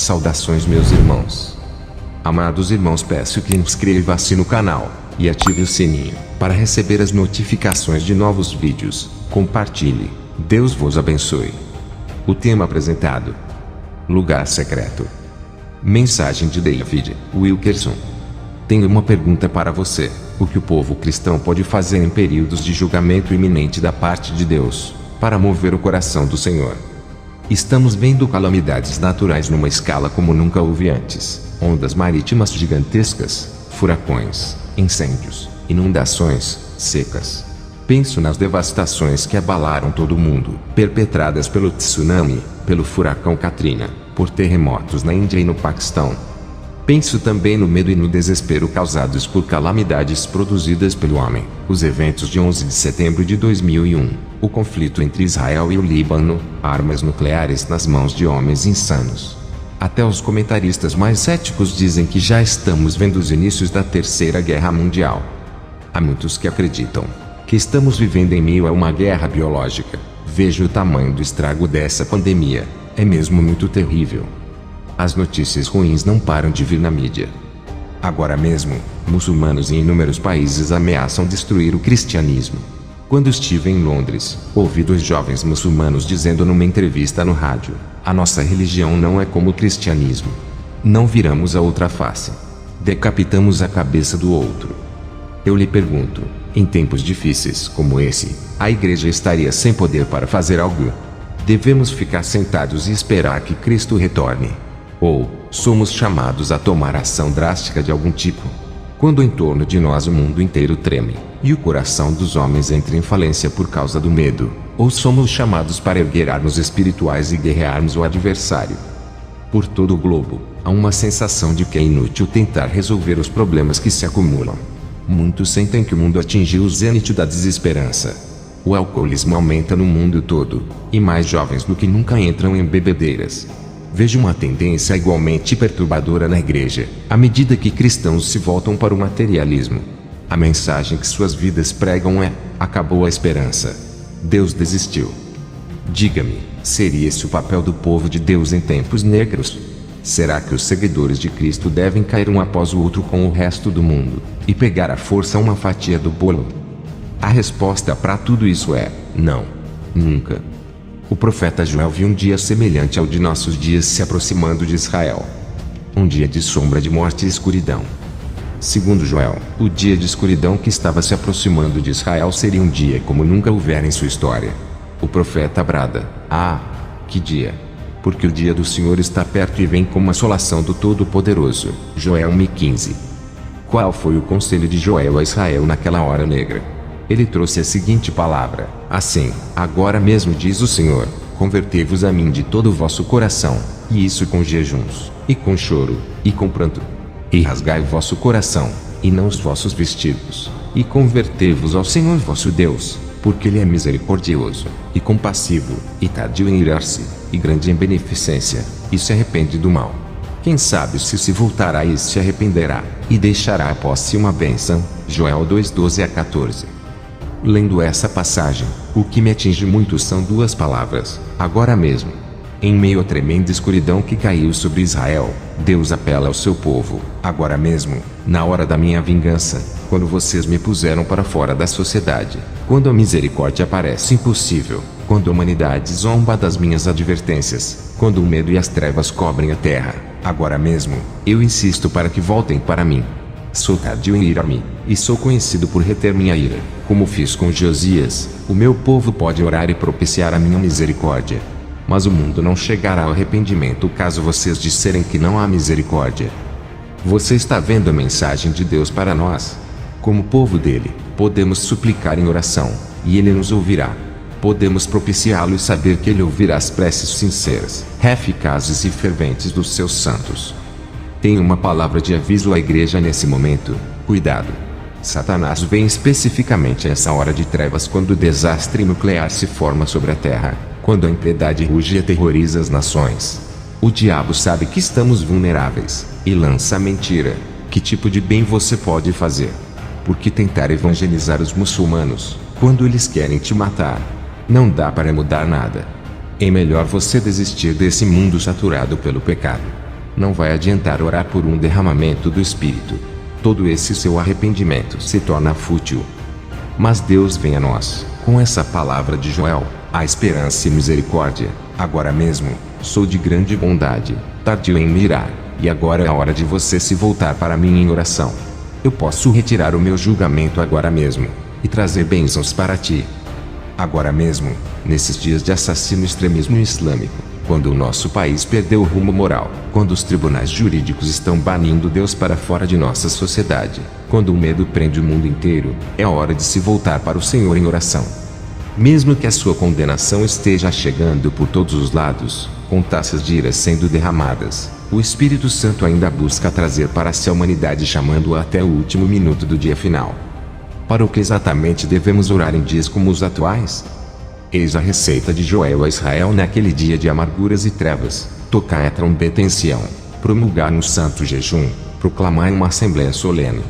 Saudações, meus irmãos. Amados irmãos, peço que inscreva-se no canal e ative o sininho para receber as notificações de novos vídeos. Compartilhe. Deus vos abençoe. O tema apresentado: Lugar Secreto. Mensagem de David Wilkerson. Tenho uma pergunta para você: o que o povo cristão pode fazer em períodos de julgamento iminente da parte de Deus, para mover o coração do Senhor? Estamos vendo calamidades naturais numa escala como nunca houve antes: ondas marítimas gigantescas, furacões, incêndios, inundações, secas. Penso nas devastações que abalaram todo o mundo, perpetradas pelo tsunami, pelo furacão Katrina, por terremotos na Índia e no Paquistão. Penso também no medo e no desespero causados por calamidades produzidas pelo homem, os eventos de 11 de setembro de 2001, o conflito entre Israel e o Líbano, armas nucleares nas mãos de homens insanos. Até os comentaristas mais céticos dizem que já estamos vendo os inícios da Terceira Guerra Mundial. Há muitos que acreditam que estamos vivendo em meio a uma guerra biológica. Vejo o tamanho do estrago dessa pandemia. É mesmo muito terrível. As notícias ruins não param de vir na mídia. Agora mesmo, muçulmanos em inúmeros países ameaçam destruir o cristianismo. Quando estive em Londres, ouvi 2 jovens muçulmanos dizendo numa entrevista no rádio: a nossa religião não é como o cristianismo. Não viramos a outra face. Decapitamos a cabeça do outro. Eu lhe pergunto: em tempos difíceis como esse, a igreja estaria sem poder para fazer algo? Devemos ficar sentados e esperar que Cristo retorne? Ou somos chamados a tomar ação drástica de algum tipo? Quando em torno de nós o mundo inteiro treme, e o coração dos homens entra em falência por causa do medo, ou somos chamados para erguer armas espirituais e guerrearmos o adversário? Por todo o globo, há uma sensação de que é inútil tentar resolver os problemas que se acumulam. Muitos sentem que o mundo atingiu o zênite da desesperança. O alcoolismo aumenta no mundo todo, e mais jovens do que nunca entram em bebedeiras. Vejo uma tendência igualmente perturbadora na igreja, à medida que cristãos se voltam para o materialismo. A mensagem que suas vidas pregam é: acabou a esperança. Deus desistiu. Diga-me, seria esse o papel do povo de Deus em tempos negros? Será que os seguidores de Cristo devem cair um após o outro com o resto do mundo, e pegar à força uma fatia do bolo? A resposta para tudo isso é: não. Nunca. O profeta Joel viu um dia semelhante ao de nossos dias se aproximando de Israel. Um dia de sombra de morte e escuridão. Segundo Joel, o dia de escuridão que estava se aproximando de Israel seria um dia como nunca houvera em sua história. O profeta brada: ah, que dia! Porque o dia do Senhor está perto e vem como assolação do Todo-Poderoso. Joel 1:15. Qual foi o conselho de Joel a Israel naquela hora negra? Ele trouxe a seguinte palavra: assim, agora mesmo diz o Senhor, convertei-vos a mim de todo o vosso coração, e isso com jejuns, e com choro, e com pranto. E rasgai o vosso coração, e não os vossos vestidos, e convertei-vos ao Senhor vosso Deus, porque Ele é misericordioso, e compassivo, e tardio em irar-se, e grande em beneficência, e se arrepende do mal. Quem sabe se voltará e se arrependerá, e deixará após si uma bênção. Joel 2:12-14. Lendo essa passagem, o que me atinge muito são 2 palavras: agora mesmo. Em meio à tremenda escuridão que caiu sobre Israel, Deus apela ao seu povo: agora mesmo, na hora da minha vingança, quando vocês me puseram para fora da sociedade, quando a misericórdia parece impossível, quando a humanidade zomba das minhas advertências, quando o medo e as trevas cobrem a terra, agora mesmo, eu insisto para que voltem para mim. Sou tardio em irar-me, e sou conhecido por reter minha ira. Como fiz com Josias, o meu povo pode orar e propiciar a minha misericórdia. Mas o mundo não chegará ao arrependimento caso vocês disserem que não há misericórdia. Você está vendo a mensagem de Deus para nós? Como povo dele, podemos suplicar em oração, e ele nos ouvirá. Podemos propiciá-lo e saber que ele ouvirá as preces sinceras, eficazes e ferventes dos seus santos. Tenho uma palavra de aviso à igreja nesse momento: cuidado. Satanás vem especificamente a essa hora de trevas, quando o desastre nuclear se forma sobre a terra, quando a impiedade ruge e aterroriza as nações. O diabo sabe que estamos vulneráveis, e lança a mentira: que tipo de bem você pode fazer? Por que tentar evangelizar os muçulmanos, quando eles querem te matar? Não dá para mudar nada. É melhor você desistir desse mundo saturado pelo pecado. Não vai adiantar orar por um derramamento do Espírito. Todo esse seu arrependimento se torna fútil. Mas Deus vem a nós, com essa palavra de Joel, a esperança e misericórdia. Agora mesmo, sou de grande bondade, tardio em me irar, e agora é a hora de você se voltar para mim em oração. Eu posso retirar o meu julgamento agora mesmo, e trazer bênçãos para ti. Agora mesmo, nesses dias de assassino extremismo islâmico, quando o nosso país perdeu o rumo moral, quando os tribunais jurídicos estão banindo Deus para fora de nossa sociedade, quando o medo prende o mundo inteiro, é hora de se voltar para o Senhor em oração. Mesmo que a sua condenação esteja chegando por todos os lados, com taças de ira sendo derramadas, o Espírito Santo ainda busca trazer para si a humanidade, chamando-a até o último minuto do dia final. Para o que exatamente devemos orar em dias como os atuais? Eis a receita de Joel a Israel naquele dia de amarguras e trevas: tocai a trombeta em Sião, promulgai um santo jejum, proclamai uma assembléia solene.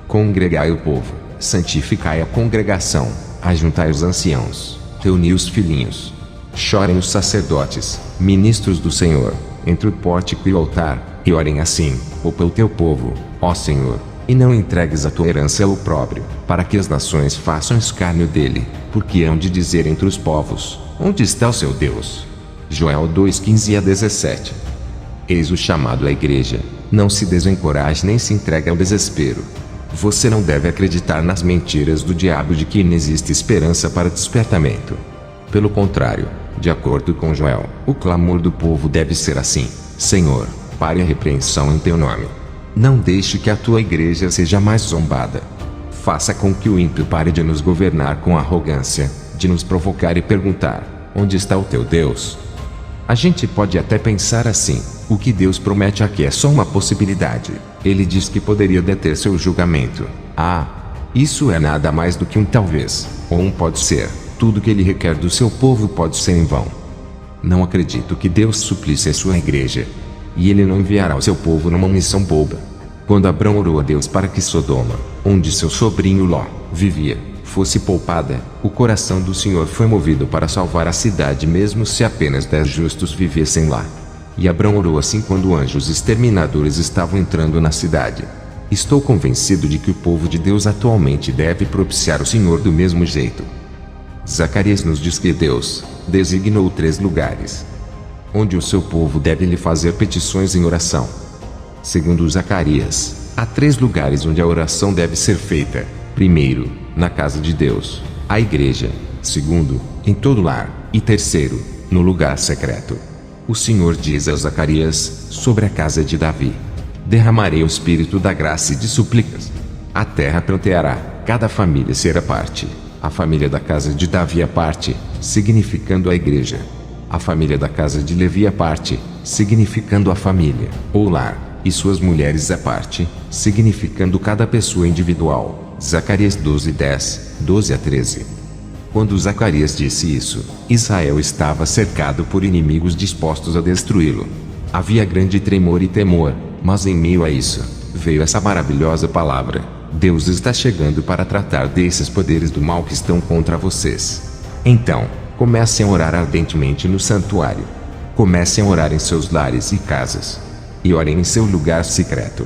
Congregai o povo, santificai a congregação, ajuntai os anciãos, reuni os filhinhos. Chorem os sacerdotes, ministros do Senhor, entre o pórtico e o altar, e orem assim: poupa o teu povo, ó Senhor, e não entregues a tua herança ao opróbrio, para que as nações façam escárnio dele, porque hão de dizer entre os povos: onde está o seu Deus? Joel 2:15-17. Eis o chamado à igreja: não se desencoraje nem se entregue ao desespero. Você não deve acreditar nas mentiras do diabo de que não existe esperança para despertamento. Pelo contrário, de acordo com Joel, o clamor do povo deve ser assim: Senhor, pare a repreensão em teu nome. Não deixe que a tua igreja seja mais zombada. Faça com que o ímpio pare de nos governar com arrogância, de nos provocar e perguntar: onde está o teu Deus? A gente pode até pensar assim: o que Deus promete aqui é só uma possibilidade. Ele diz que poderia deter seu julgamento. Isso é nada mais do que um talvez, ou um pode ser. Tudo que ele requer do seu povo pode ser em vão. Não acredito que Deus suplisse a sua igreja. E ele não enviará o seu povo numa missão boba. Quando Abrão orou a Deus para que Sodoma, onde seu sobrinho Ló vivia, fosse poupada, o coração do Senhor foi movido para salvar a cidade, mesmo se apenas 10 justos vivessem lá. E Abrão orou assim quando anjos exterminadores estavam entrando na cidade. Estou convencido de que o povo de Deus atualmente deve propiciar o Senhor do mesmo jeito. Zacarias nos diz que Deus designou 3 lugares onde o seu povo deve lhe fazer petições em oração. Segundo Zacarias, há 3 lugares onde a oração deve ser feita: primeiro, na casa de Deus, a igreja; segundo, em todo lar; e terceiro, no lugar secreto. O Senhor diz a Zacarias, sobre a casa de Davi: derramarei o espírito da graça e de súplicas. A terra planteará, cada família será parte. A família da casa de Davi a parte, significando a igreja. A família da casa de Levi a parte, significando a família, ou lar, e suas mulheres a parte, significando cada pessoa individual. Zacarias 12:10, 12-13. Quando Zacarias disse isso, Israel estava cercado por inimigos dispostos a destruí-lo. Havia grande tremor e temor, mas em meio a isso, veio essa maravilhosa palavra: Deus está chegando para tratar desses poderes do mal que estão contra vocês. Então, comecem a orar ardentemente no santuário. Comecem a orar em seus lares e casas. E orem em seu lugar secreto.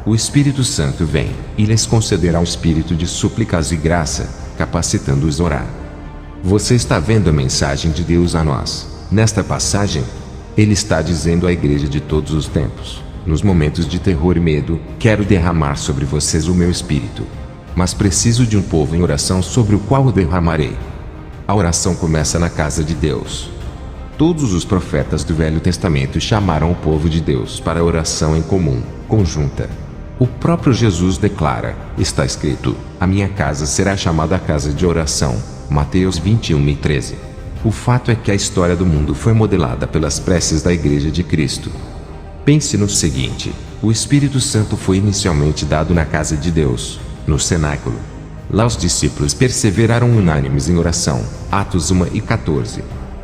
O Espírito Santo vem, e lhes concederá um espírito de súplicas e graça, capacitando-os a orar. Você está vendo a mensagem de Deus a nós, nesta passagem? Ele está dizendo à igreja de todos os tempos: nos momentos de terror e medo, quero derramar sobre vocês o meu espírito. Mas preciso de um povo em oração sobre o qual o derramarei. A oração começa na casa de Deus. Todos os profetas do Velho Testamento chamaram o povo de Deus para a oração em comum, conjunta. O próprio Jesus declara: está escrito, a minha casa será chamada a casa de oração. Mateus 21:13. O fato é que a história do mundo foi modelada pelas preces da Igreja de Cristo. Pense no seguinte: o Espírito Santo foi inicialmente dado na casa de Deus, no cenáculo. Lá os discípulos perseveraram unânimes em oração. Atos 1:14.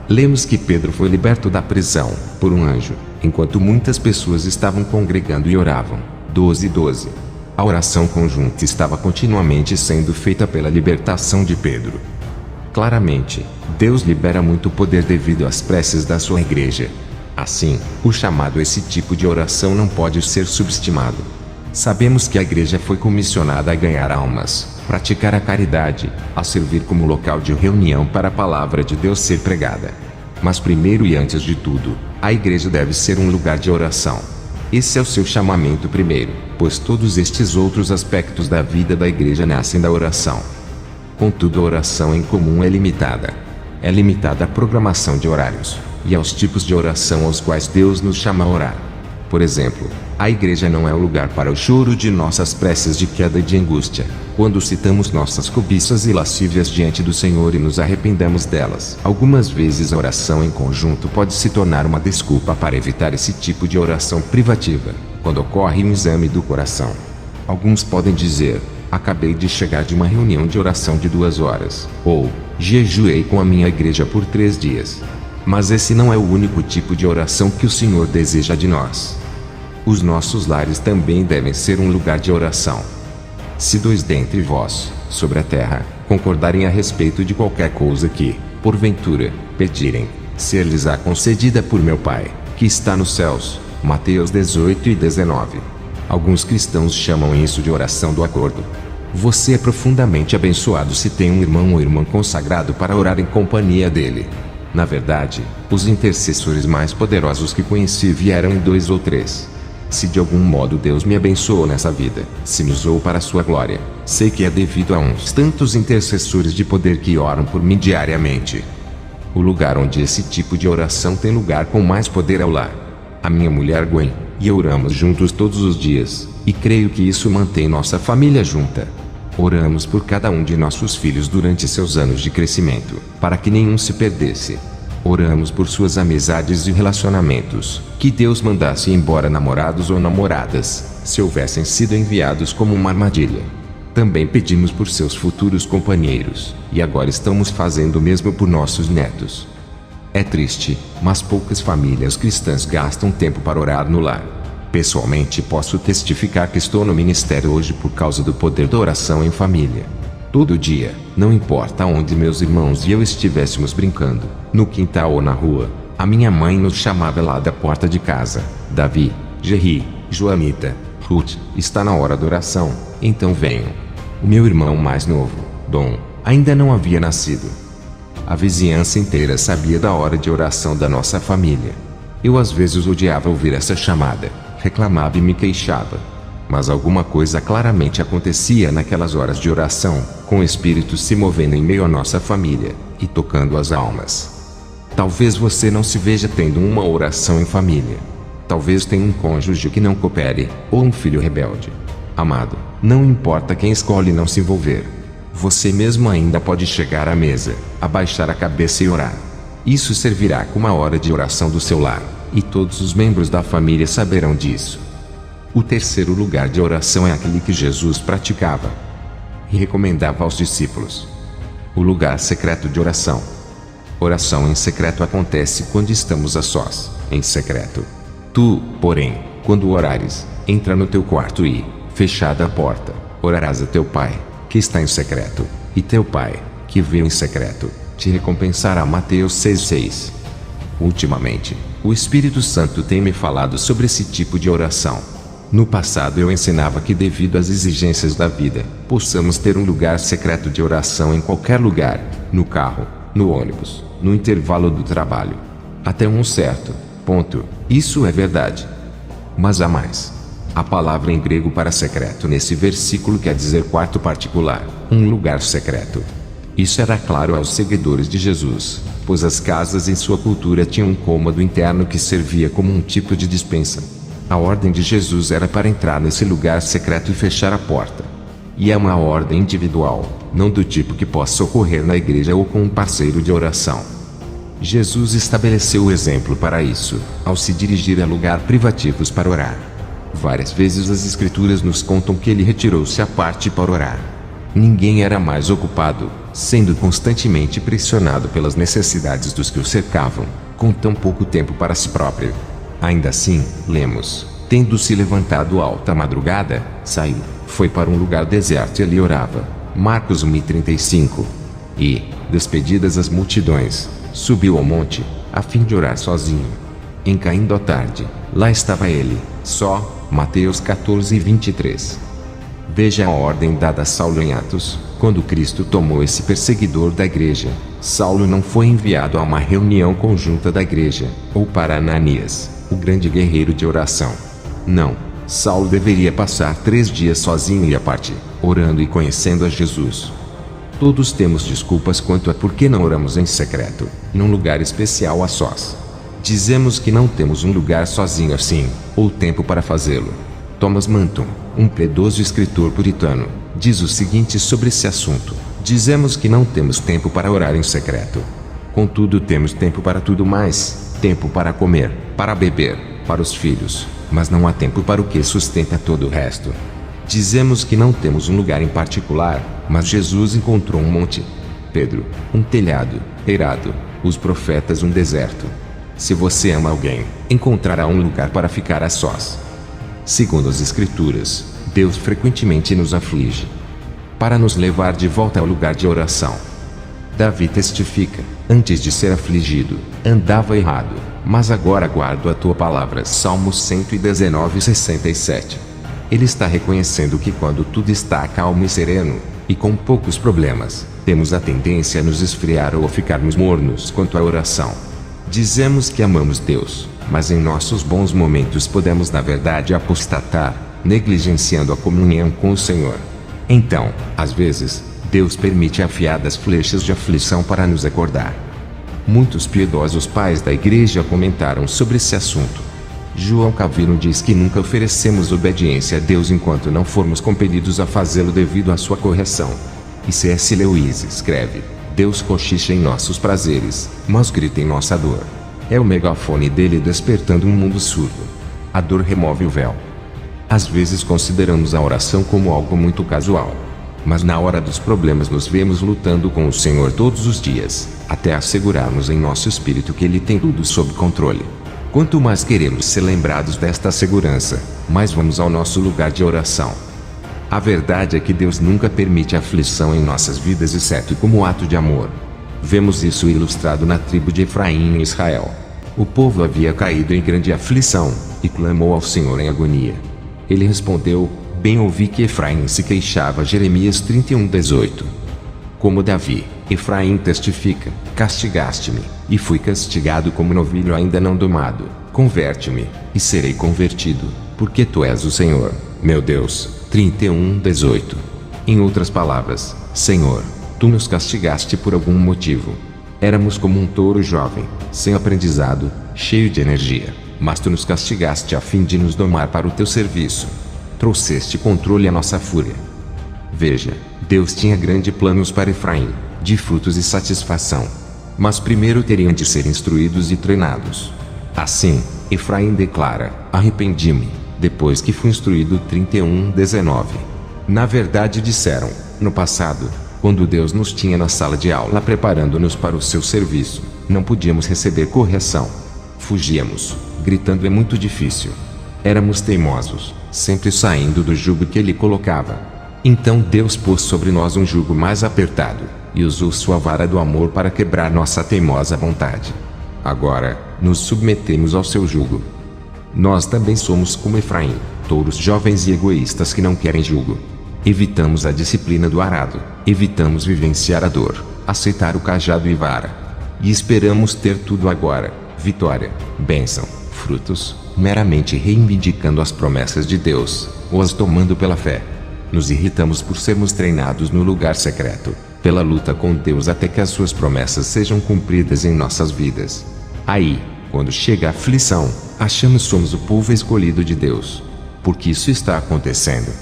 Lemos que Pedro foi liberto da prisão por um anjo, enquanto muitas pessoas estavam congregando e oravam. 12:12. A oração conjunta estava continuamente sendo feita pela libertação de Pedro. Claramente, Deus libera muito poder devido às preces da sua igreja. Assim, o chamado a esse tipo de oração não pode ser subestimado. Sabemos que a igreja foi comissionada a ganhar almas, praticar a caridade, a servir como local de reunião para a palavra de Deus ser pregada. Mas primeiro e antes de tudo, a igreja deve ser um lugar de oração. Esse é o seu chamamento primeiro, pois todos estes outros aspectos da vida da igreja nascem da oração. Contudo, a oração em comum é limitada. É limitada à programação de horários e aos tipos de oração aos quais Deus nos chama a orar. Por exemplo, a igreja não é o lugar para o choro de nossas preces de queda e de angústia, quando citamos nossas cobiças e lascívias diante do Senhor e nos arrependamos delas. Algumas vezes a oração em conjunto pode se tornar uma desculpa para evitar esse tipo de oração privativa, quando ocorre um exame do coração. Alguns podem dizer: acabei de chegar de uma reunião de oração de 2 horas, ou jejuei com a minha igreja por 3 dias. Mas esse não é o único tipo de oração que o Senhor deseja de nós. Os nossos lares também devem ser um lugar de oração. Se 2 dentre vós, sobre a terra, concordarem a respeito de qualquer coisa que, porventura, pedirem, ser-lhes-á concedida por meu Pai, que está nos céus. Mateus 18:19. Alguns cristãos chamam isso de oração do acordo. Você é profundamente abençoado se tem um irmão ou irmã consagrado para orar em companhia dele. Na verdade, os intercessores mais poderosos que conheci vieram em 2 ou 3. Se de algum modo Deus me abençoou nessa vida, se me usou para a sua glória, sei que é devido a uns tantos intercessores de poder que oram por mim diariamente. O lugar onde esse tipo de oração tem lugar com mais poder é o lar. A minha mulher Gwen e eu oramos juntos todos os dias, e creio que isso mantém nossa família junta. Oramos por cada um de nossos filhos durante seus anos de crescimento, para que nenhum se perdesse. Oramos por suas amizades e relacionamentos, que Deus mandasse embora namorados ou namoradas, se houvessem sido enviados como uma armadilha. Também pedimos por seus futuros companheiros, e agora estamos fazendo o mesmo por nossos netos. É triste, mas poucas famílias cristãs gastam tempo para orar no lar. Pessoalmente posso testificar que estou no ministério hoje por causa do poder da oração em família. Todo dia, não importa onde meus irmãos e eu estivéssemos brincando, no quintal ou na rua, a minha mãe nos chamava lá da porta de casa: Davi, Gerry, Joanita, Ruth, está na hora da oração, então venham. O meu irmão mais novo, Dom, ainda não havia nascido. A vizinhança inteira sabia da hora de oração da nossa família. Eu às vezes odiava ouvir essa chamada, reclamava e me queixava. Mas alguma coisa claramente acontecia naquelas horas de oração, com o Espírito se movendo em meio à nossa família, e tocando as almas. Talvez você não se veja tendo uma oração em família. Talvez tenha um cônjuge que não coopere, ou um filho rebelde. Amado, não importa quem escolhe não se envolver. Você mesmo ainda pode chegar à mesa, abaixar a cabeça e orar. Isso servirá como uma hora de oração do seu lar, e todos os membros da família saberão disso. O terceiro lugar de oração é aquele que Jesus praticava e recomendava aos discípulos: o lugar secreto de oração. Oração em secreto acontece quando estamos a sós, em secreto. Tu, porém, quando orares, entra no teu quarto e, fechada a porta, orarás a teu Pai, que está em secreto, e teu Pai, que vê em secreto, te recompensará. Mateus 6:6. Ultimamente, o Espírito Santo tem me falado sobre esse tipo de oração. No passado eu ensinava que devido às exigências da vida, possamos ter um lugar secreto de oração em qualquer lugar, no carro, no ônibus, no intervalo do trabalho. Até um certo ponto, isso é verdade. Mas há mais. A palavra em grego para secreto nesse versículo quer dizer quarto particular, um lugar secreto. Isso era claro aos seguidores de Jesus, pois as casas em sua cultura tinham um cômodo interno que servia como um tipo de despensa. A ordem de Jesus era para entrar nesse lugar secreto e fechar a porta. E é uma ordem individual, não do tipo que possa ocorrer na igreja ou com um parceiro de oração. Jesus estabeleceu o exemplo para isso, ao se dirigir a lugares privativos para orar. Várias vezes as Escrituras nos contam que ele retirou-se à parte para orar. Ninguém era mais ocupado, sendo constantemente pressionado pelas necessidades dos que o cercavam, com tão pouco tempo para si próprio. Ainda assim, lemos: tendo se levantado alta madrugada, saiu, foi para um lugar deserto e ali orava. Marcos 1:35. E, despedidas as multidões, subiu ao monte, a fim de orar sozinho. Em caindo a tarde, lá estava ele, só. Mateus 14:23. Veja a ordem dada a Saulo em Atos. Quando Cristo tomou esse perseguidor da igreja, Saulo não foi enviado a uma reunião conjunta da igreja, ou para Ananias, o grande guerreiro de oração. Não, Saulo deveria passar 3 dias sozinho e à parte, orando e conhecendo a Jesus. Todos temos desculpas quanto a por que não oramos em secreto, num lugar especial a sós. Dizemos que não temos um lugar sozinho assim, ou tempo para fazê-lo. Thomas Manton, um piedoso escritor puritano, diz o seguinte sobre esse assunto: dizemos que não temos tempo para orar em secreto. Contudo, temos tempo para tudo mais: tempo para comer, para beber, para os filhos, mas não há tempo para o que sustenta todo o resto. Dizemos que não temos um lugar em particular, mas Jesus encontrou um monte, Pedro, um telhado, eirado, os profetas um deserto. Se você ama alguém, encontrará um lugar para ficar a sós. Segundo as Escrituras, Deus frequentemente nos aflige, para nos levar de volta ao lugar de oração. Davi testifica: antes de ser afligido, andava errado, mas agora guardo a tua palavra. Salmos 119:67. Ele está reconhecendo que quando tudo está calmo e sereno, e com poucos problemas, temos a tendência a nos esfriar ou a ficarmos mornos quanto à oração. Dizemos que amamos Deus, mas em nossos bons momentos podemos na verdade apostatar, negligenciando a comunhão com o Senhor. Então, às vezes, Deus permite afiadas flechas de aflição para nos acordar. Muitos piedosos pais da igreja comentaram sobre esse assunto. João Calvino diz que nunca oferecemos obediência a Deus enquanto não formos compelidos a fazê-lo devido à sua correção. E C.S. Lewis escreve: Deus cochicha em nossos prazeres, mas grita em nossa dor. É o megafone dele despertando um mundo surdo. A dor remove o véu. Às vezes consideramos a oração como algo muito casual. Mas na hora dos problemas nos vemos lutando com o Senhor todos os dias, até assegurarmos em nosso espírito que Ele tem tudo sob controle. Quanto mais queremos ser lembrados desta segurança, mais vamos ao nosso lugar de oração. A verdade é que Deus nunca permite aflição em nossas vidas exceto como ato de amor. Vemos isso ilustrado na tribo de Efraim em Israel. O povo havia caído em grande aflição, e clamou ao Senhor em agonia. Ele respondeu: bem ouvi que Efraim se queixava. Jeremias 31:18. Como Davi, Efraim testifica: castigaste-me, e fui castigado como novilho ainda não domado. Converte-me, e serei convertido, porque tu és o Senhor, meu Deus. 31:18. Em outras palavras, Senhor, tu nos castigaste por algum motivo. Éramos como um touro jovem, sem aprendizado, cheio de energia, mas tu nos castigaste a fim de nos domar para o teu serviço. Trouxeste controle à nossa fúria. Veja, Deus tinha grandes planos para Efraim, de frutos e satisfação. Mas primeiro teriam de ser instruídos e treinados. Assim, Efraim declara: arrependi-me, depois que fui instruído. 31:19. Na verdade disseram, no passado, quando Deus nos tinha na sala de aula preparando-nos para o seu serviço, não podíamos receber correção. Fugíamos, gritando: é muito difícil. Éramos teimosos, sempre saindo do jugo que Ele colocava. Então Deus pôs sobre nós um jugo mais apertado, e usou sua vara do amor para quebrar nossa teimosa vontade. Agora, nos submetemos ao seu jugo. Nós também somos como Efraim, touros jovens e egoístas que não querem jugo. Evitamos a disciplina do arado, evitamos vivenciar a dor, aceitar o cajado e vara. E esperamos ter tudo agora: vitória, bênção, frutos, meramente reivindicando as promessas de Deus, ou as tomando pela fé. Nos irritamos por sermos treinados no lugar secreto, pela luta com Deus até que as suas promessas sejam cumpridas em nossas vidas. Aí, quando chega a aflição, achamos somos o povo escolhido de Deus. Porque isso está acontecendo.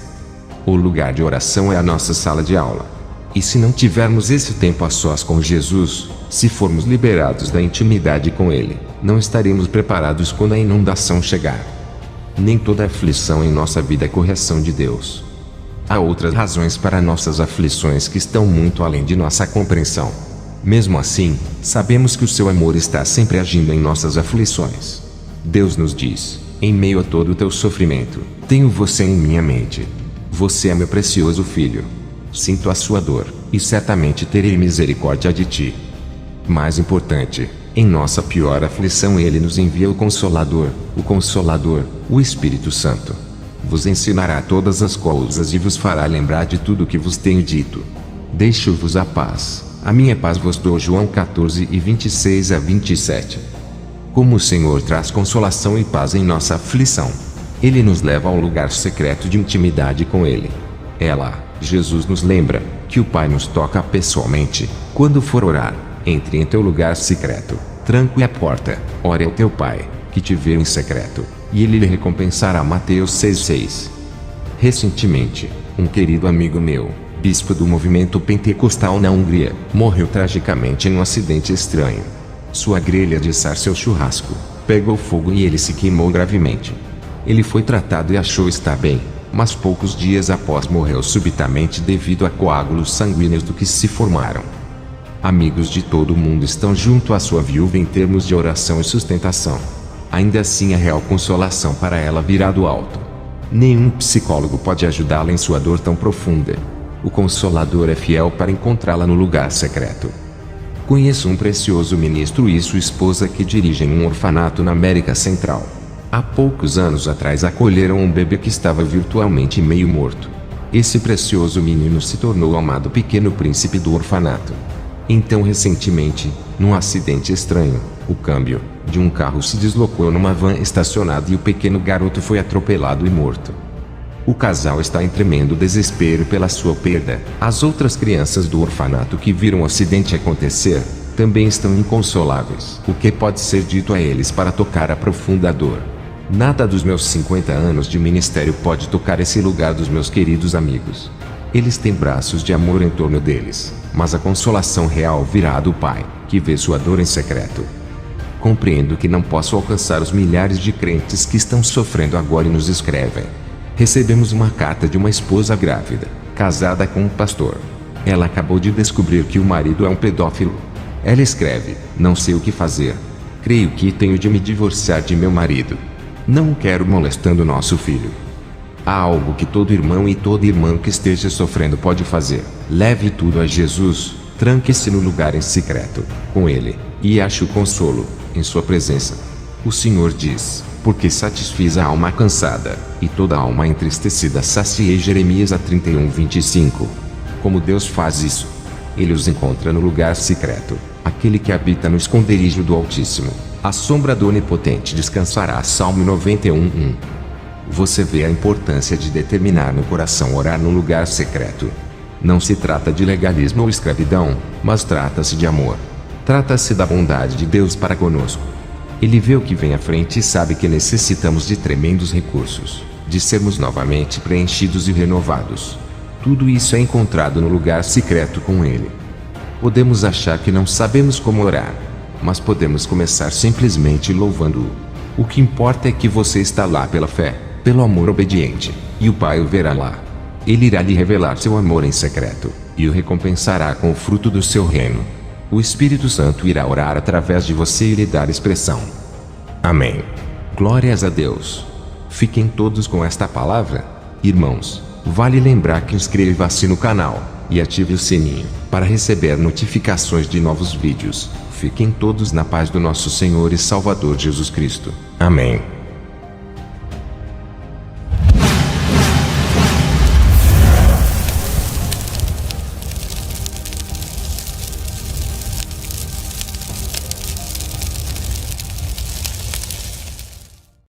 O lugar de oração é a nossa sala de aula. E se não tivermos esse tempo a sós com Jesus, se formos liberados da intimidade com Ele, não estaremos preparados quando a inundação chegar. Nem toda aflição em nossa vida é correção de Deus. Há outras razões para nossas aflições que estão muito além de nossa compreensão. Mesmo assim, sabemos que o seu amor está sempre agindo em nossas aflições. Deus nos diz: em meio a todo o teu sofrimento, tenho você em minha mente. Você é meu precioso filho. Sinto a sua dor, e certamente terei misericórdia de ti. Mais importante, Em nossa pior aflição Ele nos envia o Consolador, o Espírito Santo. Vos ensinará todas as coisas e vos fará lembrar de tudo o que vos tenho dito. Deixo-vos a paz, a minha paz vos dou. João 14 e 26 a 27. Como o Senhor traz consolação e paz em nossa aflição. Ele nos leva ao lugar secreto de intimidade com Ele. É lá, Jesus nos lembra, que o Pai nos toca pessoalmente. Quando for orar, entre em teu lugar secreto, tranque a porta, ore ao teu Pai, que te vê em secreto, e Ele lhe recompensará. Mateus 6,6. Recentemente, um querido amigo meu, bispo do movimento pentecostal na Hungria, morreu tragicamente em um acidente estranho. Sua grelha de assar seu churrasco pegou fogo e ele se queimou gravemente. Ele foi tratado e achou estar bem, mas poucos dias após morreu subitamente devido a coágulos sanguíneos do que se formaram. Amigos de todo o mundo estão junto à sua viúva em termos de oração e sustentação. Ainda assim, a real consolação para ela virá do alto. Nenhum psicólogo pode ajudá-la em sua dor tão profunda. O Consolador é fiel para encontrá-la no lugar secreto. Conheço um precioso ministro e sua esposa que dirigem um orfanato na América Central. Há poucos anos atrás acolheram um bebê que estava virtualmente meio morto. Esse precioso menino se tornou o amado pequeno príncipe do orfanato. Então, recentemente, num acidente estranho, o câmbio de um carro se deslocou numa van estacionada e o pequeno garoto foi atropelado e morto. O casal está em tremendo desespero pela sua perda. As outras crianças do orfanato que viram o acidente acontecer também estão inconsoláveis. O que pode ser dito a eles para tocar a profunda dor? Nada dos meus 50 anos de ministério pode tocar esse lugar dos meus queridos amigos. Eles têm braços de amor em torno deles, mas a consolação real virá do Pai, que vê sua dor em secreto. Compreendo que não posso alcançar os milhares de crentes que estão sofrendo agora e nos escrevem. Recebemos uma carta de uma esposa grávida, casada com um pastor. Ela acabou de descobrir que o marido é um pedófilo. Ela escreve: não sei o que fazer. Creio que tenho de me divorciar de meu marido. Não o quero molestando nosso filho. Há algo que todo irmão e toda irmã que esteja sofrendo pode fazer. Leve tudo a Jesus, tranque-se no lugar em secreto, com Ele, e ache o consolo, em sua presença. O Senhor diz: porque satisfiz a alma cansada, e toda a alma entristecida saciei. Jeremias 31:25. Como Deus faz isso? Ele os encontra no lugar secreto, aquele que habita no esconderijo do Altíssimo. A sombra do Onipotente descansará. Salmo 91:1. Você vê a importância de determinar no coração orar no lugar secreto. Não se trata de legalismo ou escravidão, mas trata-se de amor. Trata-se da bondade de Deus para conosco. Ele vê o que vem à frente e sabe que necessitamos de tremendos recursos, de sermos novamente preenchidos e renovados. Tudo isso é encontrado no lugar secreto com Ele. Podemos achar que não sabemos como orar, mas podemos começar simplesmente louvando-o. O que importa é que você está lá pela fé, pelo amor obediente, e o Pai o verá lá. Ele irá lhe revelar seu amor em secreto, e o recompensará com o fruto do seu reino. O Espírito Santo irá orar através de você e lhe dar expressão. Amém. Glórias a Deus. Fiquem todos com esta palavra. Irmãos, vale lembrar que inscreva-se no canal e ative o sininho para receber notificações de novos vídeos. Fiquem todos na paz do nosso Senhor e Salvador Jesus Cristo. Amém.